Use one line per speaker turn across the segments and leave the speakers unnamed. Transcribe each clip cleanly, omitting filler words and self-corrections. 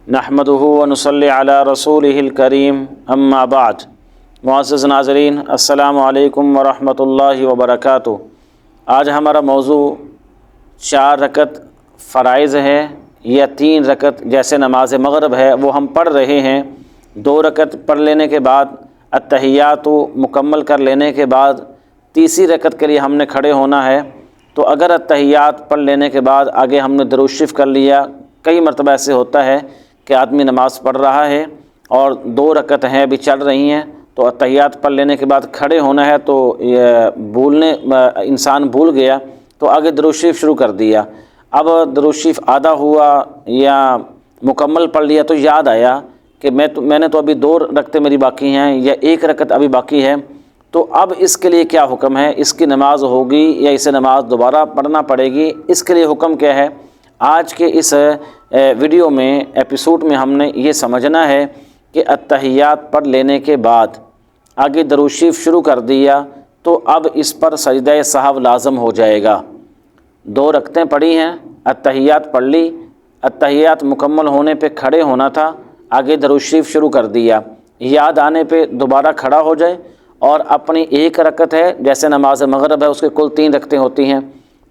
نحمدہ ونصلی علی رسولہ الکریم اما بعد۔ معزز ناظرین، السلام علیکم ورحمۃ اللہ وبرکاتہ۔ آج ہمارا موضوع 4 رکعت فرائض ہے یا 3 رکعت جیسے نماز مغرب ہے وہ ہم پڑھ رہے ہیں۔ 2 رکعت پڑھ لینے کے بعد التحیات مکمل کر لینے کے بعد تیسری رکعت کے لیے ہم نے کھڑے ہونا ہے۔ تو اگر التحیات پڑھ لینے کے بعد آگے ہم نے درود شریف کر لیا، کئی مرتبہ ایسے ہوتا ہے کہ آدمی نماز پڑھ رہا ہے اور 2 رکعت ہیں ابھی چل رہی ہیں، تو التحیات پڑھ لینے کے بعد کھڑے ہونا ہے تو انسان بھول گیا تو آگے درود شریف شروع کر دیا۔ اب درود شریف آدھا ہوا یا مکمل پڑھ لیا تو یاد آیا کہ میں نے تو ابھی 2 رکعتیں میری باقی ہیں یا 1 رکعت ابھی باقی ہے، تو اب اس کے لیے کیا حکم ہے؟ اس کی نماز ہوگی یا اسے نماز دوبارہ پڑھنا پڑے گی؟ اس کے لیے حکم کیا ہے؟ آج کے اس ویڈیو میں ایپیسوڈ میں ہم نے یہ سمجھنا ہے کہ التحیات پڑھ لینے کے بعد آگے درود شریف شروع کر دیا تو اب اس پر سجدہ سہو لازم ہو جائے گا۔ 2 رکعتیں پڑھی ہیں، التحیات پڑھ لی، التحیات مکمل ہونے پہ کھڑے ہونا تھا، آگے درود شریف شروع کر دیا، یاد آنے پہ دوبارہ کھڑا ہو جائے اور اپنی 1 رکعت ہے جیسے نماز مغرب ہے اس کے کل 3 رکعتیں ہوتی ہیں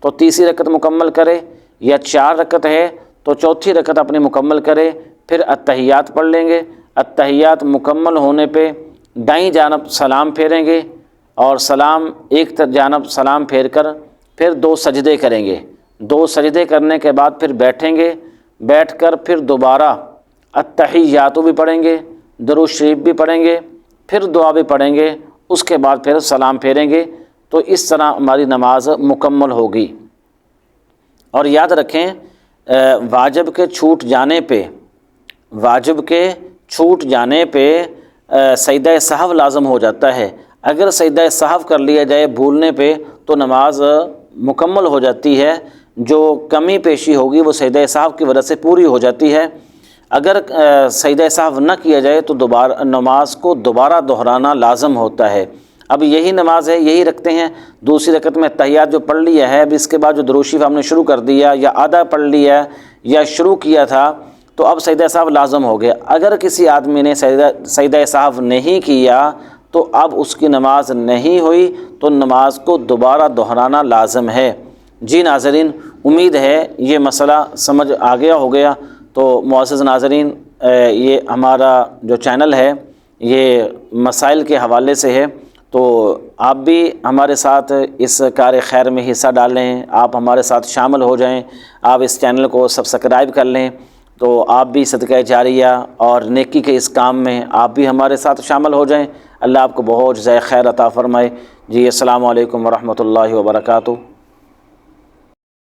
تو تیسری رکعت مکمل کرے، یا 4 رکعت ہے تو چوتھی رکعت اپنی مکمل کرے، پھر التحیات پڑھ لیں گے۔ التحیات مکمل ہونے پہ دائیں جانب سلام پھیریں گے اور ایک جانب سلام پھیر کر پھر 2 سجدے کریں گے۔ 2 سجدے کرنے کے بعد پھر بیٹھیں گے، بیٹھ کر پھر دوبارہ التحیات بھی پڑھیں گے، درود شریف بھی پڑھیں گے، پھر دعا بھی پڑھیں گے، اس کے بعد پھر سلام پھیریں گے۔ تو اس طرح ہماری نماز مکمل ہوگی۔ اور یاد رکھیں واجب کے چھوٹ جانے پہ سجدہ سہو لازم ہو جاتا ہے۔ اگر سجدہ سہو کر لیا جائے بھولنے پہ تو نماز مکمل ہو جاتی ہے، جو کمی پیشی ہوگی وہ سجدہ سہو کی وجہ سے پوری ہو جاتی ہے۔ اگر سجدہ سہو نہ کیا جائے تو نماز کو دوبارہ دہرانا لازم ہوتا ہے۔ اب یہی نماز ہے، یہی رکھتے ہیں۔ دوسری رکعت میں التحیات جو پڑھ لیا ہے، اب اس کے بعد جو درود شریف ہم نے شروع کر دیا یا آدھا پڑھ لیا یا شروع کیا تھا تو اب سجدہ سہو لازم ہو گیا۔ اگر کسی آدمی نے سجدہ سہو نہیں کیا تو اب اس کی نماز نہیں ہوئی، تو نماز کو دوبارہ دہرانا لازم ہے۔ جی ناظرین، امید ہے یہ مسئلہ سمجھ آ گیا ہو گیا۔ تو معزز ناظرین، یہ ہمارا جو چینل ہے یہ مسائل کے حوالے سے ہے، تو آپ بھی ہمارے ساتھ اس کار خیر میں حصہ ڈالیں، آپ ہمارے ساتھ شامل ہو جائیں، آپ اس چینل کو سبسکرائب کر لیں، تو آپ بھی صدقہ جاریہ اور نیکی کے اس کام میں آپ بھی ہمارے ساتھ شامل ہو جائیں۔ اللہ آپ کو بہت جزائے خیر عطا فرمائے۔ جی السلام علیکم ورحمۃ اللہ وبرکاتہ۔